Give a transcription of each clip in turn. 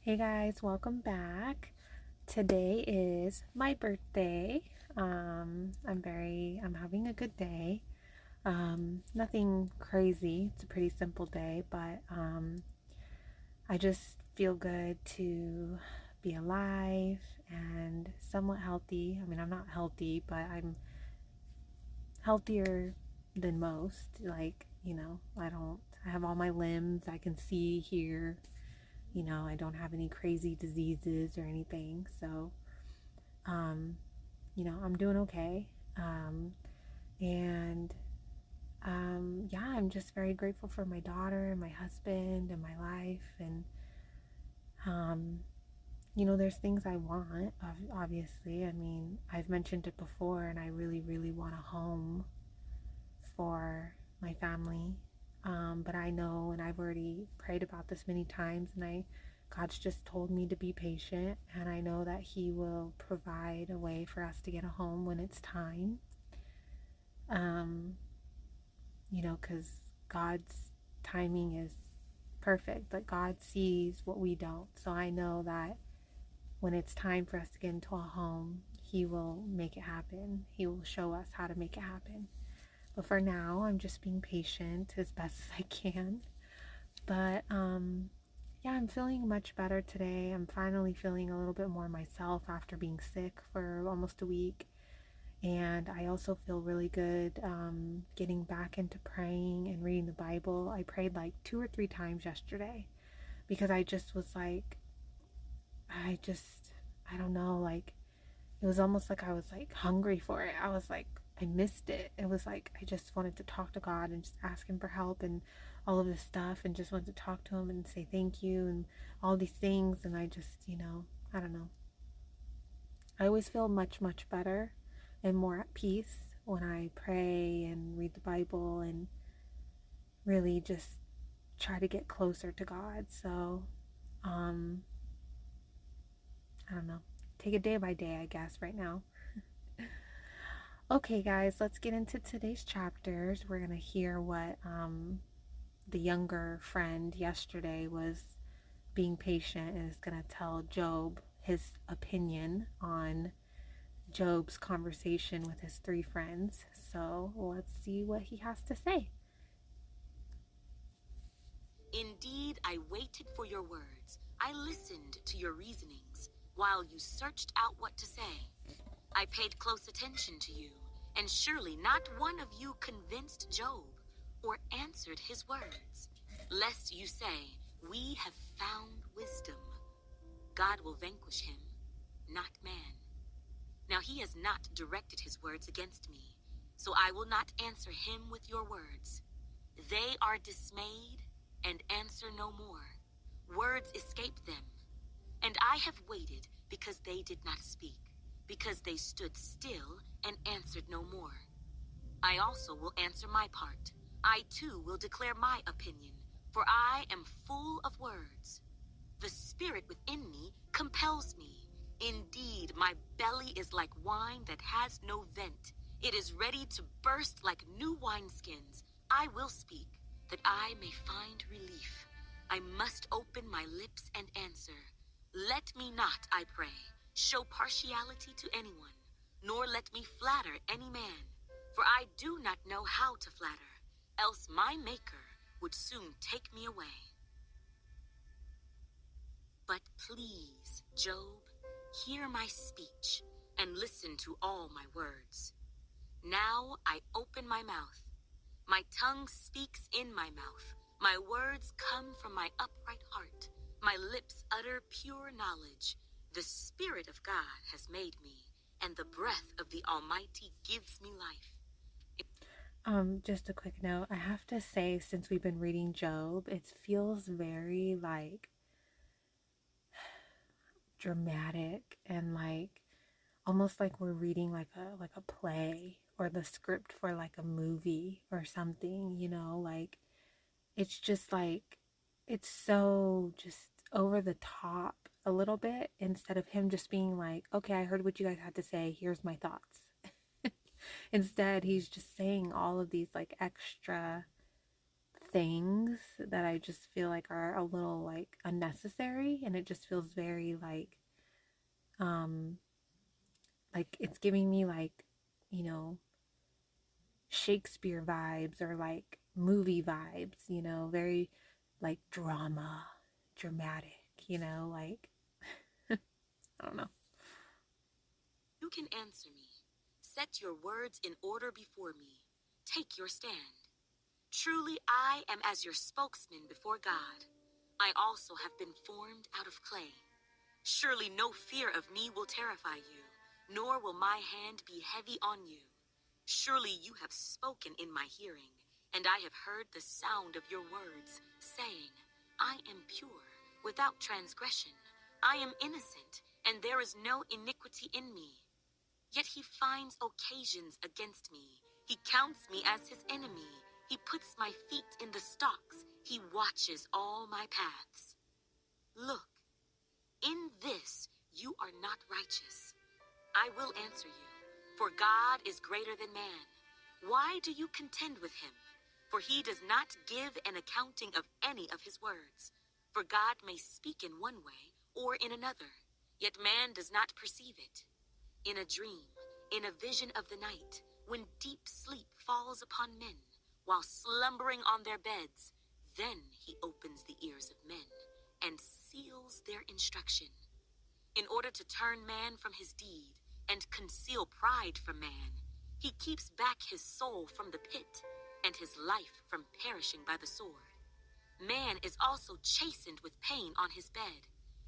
Hey guys, welcome back. Today is my birthday. I'm having a good day. Nothing crazy. It's a pretty simple day, but I just feel good to be alive and somewhat healthy. I mean, I'm not healthy, but I'm healthier than most. I have all my limbs. I can see, hear. I don't have any crazy diseases or anything. So, um, I'm doing okay. And yeah, I'm just very grateful for my daughter and my husband and my life. And, um, there's things I want, obviously. I mean, I've mentioned it before, and I really, really want a home for my family. But I know, and I've already prayed about this many times, and God's just told me to be patient, and I know that He will provide a way for us to get a home when it's time. Um, because God's timing is perfect. Like, God sees what we don't. So I know that when it's time for us to get into a home, He will make it happen. He will show us how to make it happen. But for now, I'm just being patient as best as I can. But yeah, I'm feeling much better today. I'm finally feeling a little bit more myself after being sick for almost a week. And I also feel really good getting back into praying and reading the Bible. I prayed like 2 or 3 times yesterday because I just was like, I just, I don't know, like it was almost like I was like hungry for it. I was like, I missed it. It was like I just wanted to talk to God and just ask Him for help and all of this stuff and just wanted to talk to Him and say thank you and all these things. And I just, I don't know. I always feel much, much better and more at peace when I pray and read the Bible and really just try to get closer to God. So, um, I don't know. Take it day by day, I guess, right now. Okay, guys, let's get into today's chapters. We're going to hear what the younger friend yesterday was being patient and is going to tell Job his opinion on Job's conversation with his 3 friends. So let's see what he has to say. Indeed, I waited for your words. I listened to your reasonings while you searched out what to say. I paid close attention to you, and surely not one of you convinced Job or answered his words. Lest you say, we have found wisdom. God will vanquish him, not man. Now he has not directed his words against me, so I will not answer him with your words. They are dismayed and answer no more. Words escape them, and I have waited because they did not speak, because they stood still and answered no more. I also will answer my part. I too will declare my opinion, for I am full of words. The spirit within me compels me. Indeed, my belly is like wine that has no vent. It is ready to burst like new wineskins. I will speak, that I may find relief. I must open my lips and answer. Let me not, I pray, show partiality to anyone, nor let me flatter any man. For I do not know how to flatter, else my Maker would soon take me away. But please, Job, hear my speech and listen to all my words. Now I open my mouth. My tongue speaks in my mouth. My words come from my upright heart. My lips utter pure knowledge. The Spirit of God has made me, and the breath of the Almighty gives me life. Just a quick note. I have to say, since we've been reading Job, it feels very like dramatic and like almost like we're reading like a play or the script for like a movie or something, like it's just like it's so just over the top a little bit instead of him just being like, okay, I heard what you guys had to say, here's my thoughts. Instead, he's just saying all of these like extra things that I just feel like are a little like unnecessary, and it just feels very um like it's giving me like, you know, Shakespeare vibes or like movie vibes, very like dramatic, like I don't know. You can answer me. Set your words in order before me. Take your stand. Truly, I am as your spokesman before God. I also have been formed out of clay. Surely no fear of me will terrify you, nor will my hand be heavy on you. Surely you have spoken in my hearing, and I have heard the sound of your words, saying, I am pure, without transgression. I am innocent, and there is no iniquity in me. Yet he finds occasions against me. He counts me as his enemy. He puts my feet in the stocks. He watches all my paths. Look, in this you are not righteous. I will answer you, for God is greater than man. Why do you contend with him? For he does not give an accounting of any of his words. For God may speak in one way or in another, yet man does not perceive it. In a dream, in a vision of the night, when deep sleep falls upon men, while slumbering on their beds, then he opens the ears of men and seals their instruction, in order to turn man from his deed and conceal pride from man. He keeps back his soul from the pit and his life from perishing by the sword. Man is also chastened with pain on his bed,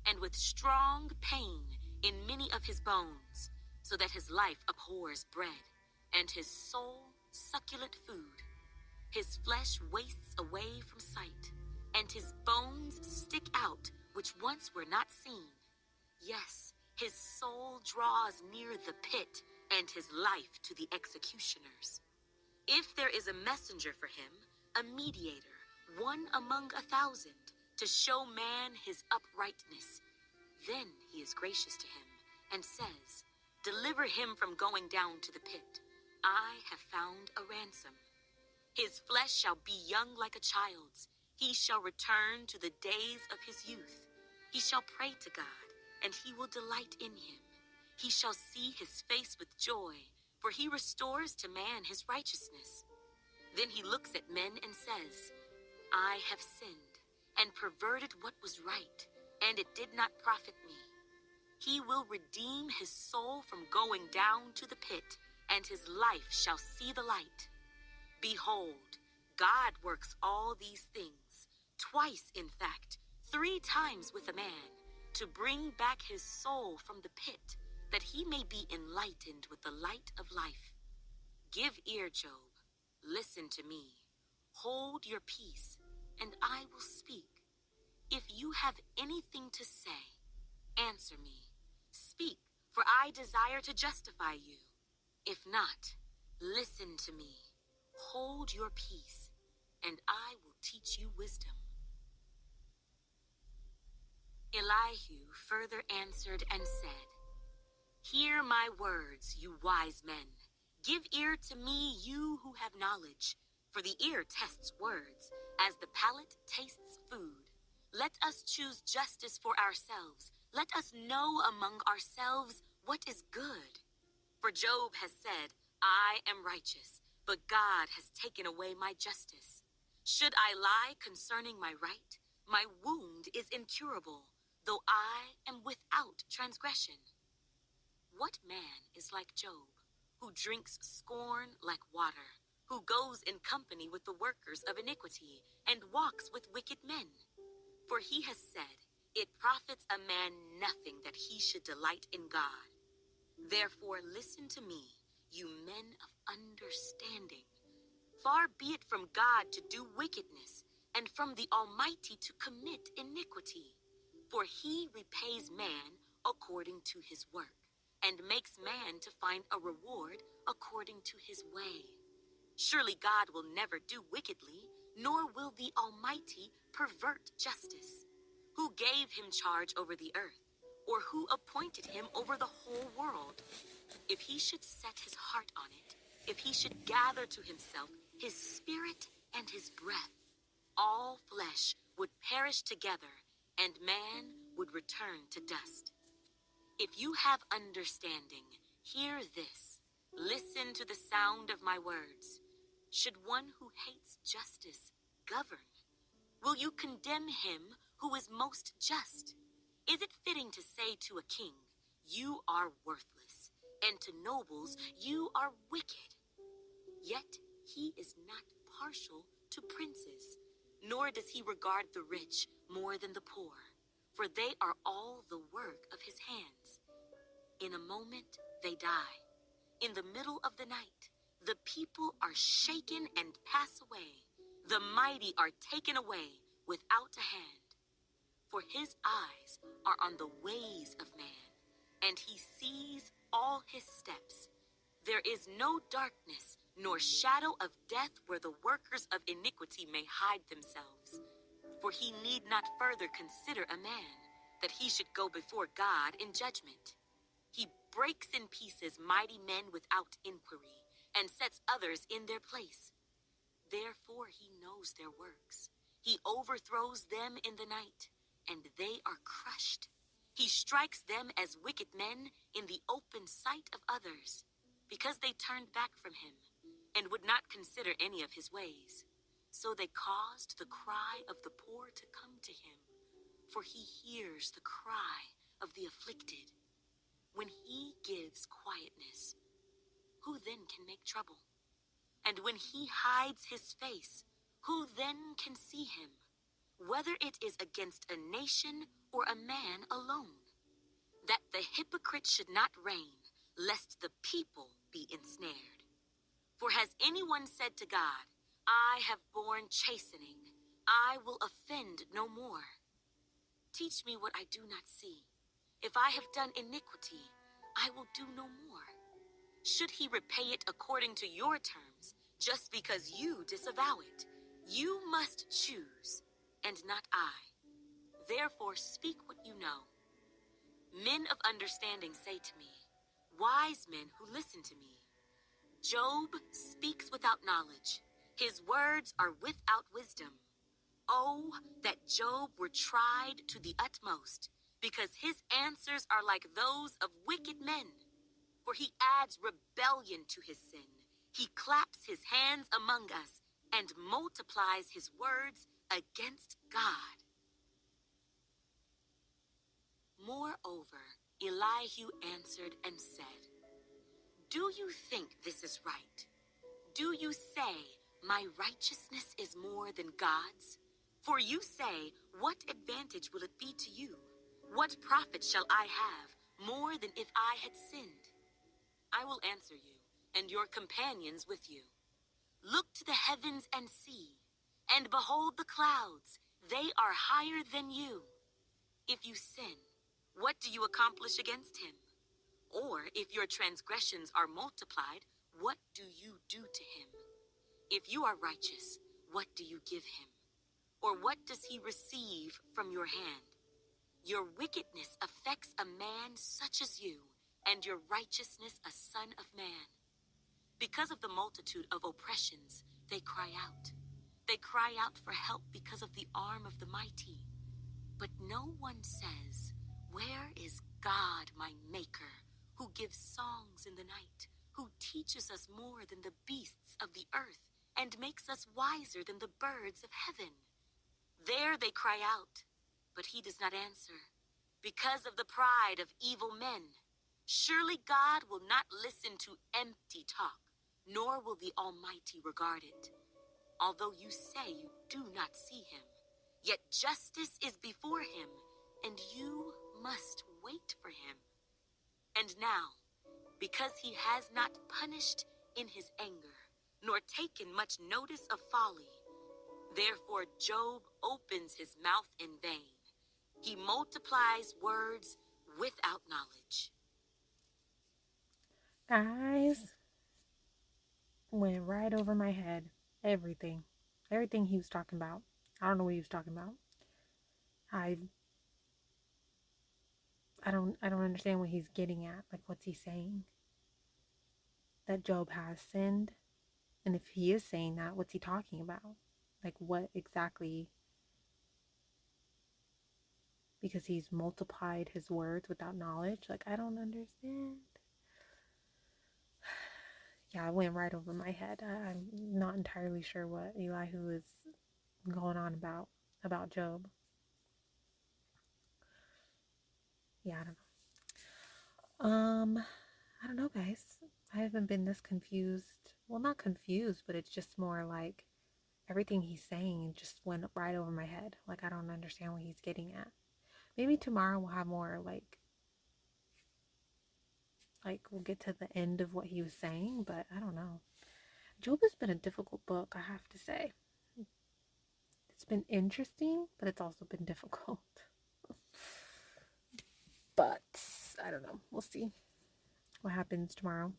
and with strong pain in many of his bones, so that his life abhors bread, and his soul succulent food. His flesh wastes away from sight, and his bones stick out, which once were not seen. Yes, his soul draws near the pit, and his life to the executioners. If there is a messenger for him, a mediator, one among 1,000, to show man his uprightness, then he is gracious to him, and says, Deliver him from going down to the pit. I have found a ransom. His flesh shall be young like a child's. He shall return to the days of his youth. He shall pray to God, and he will delight in him. He shall see his face with joy, for he restores to man his righteousness. Then he looks at men and says, I have sinned, and perverted what was right, and it did not profit me. He will redeem his soul from going down to the pit, and his life shall see the light. Behold, God works all these things, twice in fact, 3 times with a man, to bring back his soul from the pit, that he may be enlightened with the light of life. Give ear, Job. Listen to me. Hold your peace, and I will speak. If you have anything to say, answer me. Speak, for I desire to justify you. If not, listen to me. Hold your peace, and I will teach you wisdom. Elihu further answered and said, Hear my words, you wise men. Give ear to me, you who have knowledge, for the ear tests words, as the palate tastes food. Let us choose justice for ourselves. Let us know among ourselves what is good. For Job has said, I am righteous, but God has taken away my justice. Should I lie concerning my right? My wound is incurable, though I am without transgression. What man is like Job, who drinks scorn like water, who goes in company with the workers of iniquity, and walks with wicked men? For he has said, It profits a man nothing that he should delight in God. Therefore listen to me, you men of understanding. Far be it from God to do wickedness, and from the Almighty to commit iniquity. For he repays man according to his work, and makes man to find a reward according to his way. Surely God will never do wickedly, nor will the Almighty pervert justice. Who gave him charge over the earth, or who appointed him over the whole world? If he should set his heart on it, if he should gather to himself his spirit and his breath, all flesh would perish together, and man would return to dust. If you have understanding, hear this. Listen to the sound of my words. Should one who hates justice govern? Will you condemn him who is most just? Is it fitting to say to a king, you are worthless, and to nobles, you are wicked? Yet he is not partial to princes, nor does he regard the rich more than the poor, for they are all the work of his hands. In a moment they die. In the middle of the night, the people are shaken and pass away. The mighty are taken away without a hand. For his eyes are on the ways of man, and he sees all his steps. There is no darkness nor shadow of death where the workers of iniquity may hide themselves. For he need not further consider a man, that he should go before God in judgment. He breaks in pieces mighty men without inquiry, and sets others in their place. Therefore he knows their works. He overthrows them in the night, and they are crushed. He strikes them as wicked men in the open sight of others, because they turned back from him, and would not consider any of his ways. So they caused the cry of the poor to come to him, for he hears the cry of the afflicted. When he gives quietness, who then can make trouble? And when he hides his face, who then can see him? Whether it is against a nation or a man alone, that the hypocrite should not reign, lest the people be ensnared. For has anyone said to God, I have borne chastening, I will offend no more? Teach me what I do not see. If I have done iniquity, I will do no more. Should he repay it according to your terms, just because you disavow it? You must choose, and not I. Therefore speak what you know. Men of understanding say to me, wise men who listen to me. Job speaks without knowledge. His words are without wisdom. Oh, that Job were tried to the utmost, because his answers are like those of wicked men. For he adds rebellion to his sin. He claps his hands among us and multiplies his words against God. Moreover, Elihu answered and said, do you think this is right? Do you say, my righteousness is more than God's? For you say, what advantage will it be to you? What profit shall I have, more than if I had sinned? I will answer you, and your companions with you. Look to the heavens and see, and behold the clouds, they are higher than you. If you sin, what do you accomplish against him? Or if your transgressions are multiplied, what do you do to him? If you are righteous, what do you give him? Or what does he receive from your hand? Your wickedness affects a man such as you, and your righteousness a son of man. Because of the multitude of oppressions, they cry out. They cry out for help because of the arm of the mighty. But no one says, where is God, my maker, who gives songs in the night, who teaches us more than the beasts of the earth, and makes us wiser than the birds of heaven? There they cry out, but he does not answer, because of the pride of evil men. Surely God will not listen to empty talk, nor will the Almighty regard it. Although you say you do not see him, yet justice is before him, and you must wait for him. And now, because he has not punished in his anger, nor taken much notice of folly, therefore Job opens his mouth in vain. He multiplies words without knowledge. Guys, went right over my head. Everything. Everything he was talking about. I don't know what he was talking about. I I don't understand what he's getting at. Like, what's he saying? That Job has sinned? And if he is saying that, what's he talking about? Like, what exactly? Because he's multiplied his words without knowledge. Like, I don't understand. Yeah, it went right over my head. I'm not entirely sure what Elihu is going on about Job. Yeah, I don't know. I don't know, guys. I haven't been this confused. Well, not confused, but it's just more like everything he's saying just went right over my head. Like, I don't understand what he's getting at. Maybe tomorrow we'll have more like we'll get to the end of what he was saying, but I don't know. Job has been a difficult book, I have to say. It's been interesting, but it's also been difficult. But I don't know. We'll see what happens tomorrow.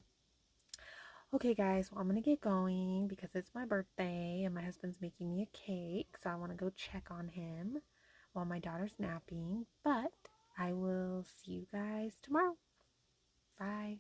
Okay, guys, well, I'm gonna get going because it's my birthday and my husband's making me a cake, so I want to go check on him while my daughter's napping. But I will see you guys tomorrow. Bye.